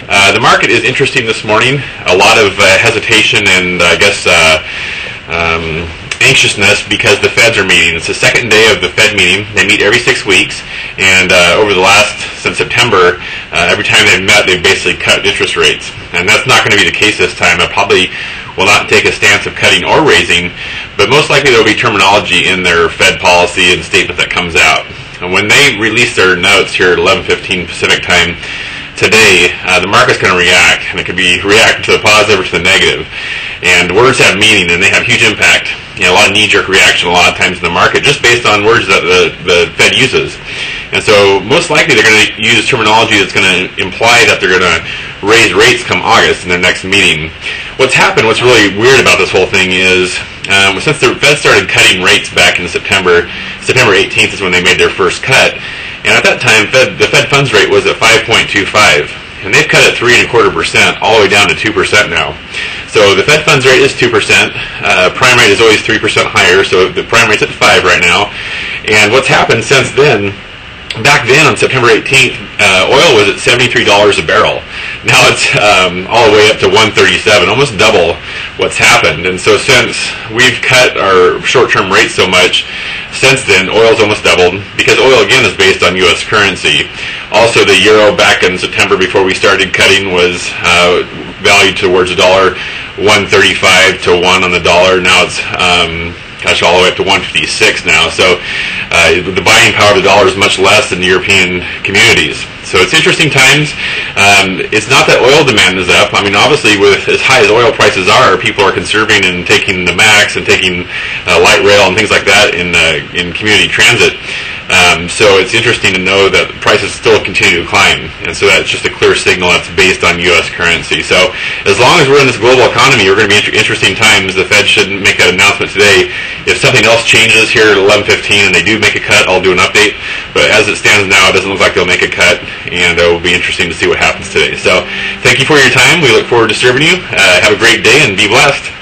The market is interesting this morning. A lot of hesitation and I guess anxiousness because the Feds are meeting. It's the second day of the Fed meeting. They meet every 6 weeks, and over the last, since September, every time they've met, they've basically cut interest rates. And that's not going to be the case this time. I probably will not take a stance of cutting or raising, but most likely there will be terminology in their Fed policy and statement that comes out. And when they release their notes here at 11:15 Pacific time today, the market's going to react, and it could be react to the positive or to the negative. And words have meaning, and they have huge impact. A lot of knee-jerk reaction a lot of times in the market just based on words that the Fed uses. And so most likely they're going to use terminology that's going to imply that they're going to raise rates come August in their next meeting. What's really weird about this whole thing is since the Fed started cutting rates back in September 18th is when they made their first cut. And at that time, the Fed funds rate was at 5.25. And they've cut it 3.25% all the way down to 2% now. So the Fed funds rate is 2%. Prime rate is always 3% higher, so the prime rate's at 5 right now. And what's happened since then, back then on September 18th, oil was at $73 a barrel. Now it's all the way up to $137, almost double what's happened. And so since we've cut our short-term rates so much, since then, oil's almost doubled, because oil, again, is based on U.S. currency. Also, the euro back in September before we started cutting was valued towards $1.35 to 1 on the dollar. Now it's all the way up to 156 now. So the buying power of the dollar is much less than the European communities. So it's interesting times. It's not that oil demand is up. I mean, obviously, with as high as oil prices are, people are conserving and taking the MAX and taking light rail and things like that in community transit. So it's interesting to know that prices still continue to climb, and so that's just a clear signal that's based on U.S. currency. So as long as we're in this global economy, we're going to be interesting times. The Fed shouldn't make that announcement today. If something else changes here at 11:15 and they do make a cut, I'll do an update. But as it stands now, it doesn't look like they'll make a cut, and it will be interesting to see what happens today. So thank you for your time. We look forward to serving you. Have a great day and be blessed.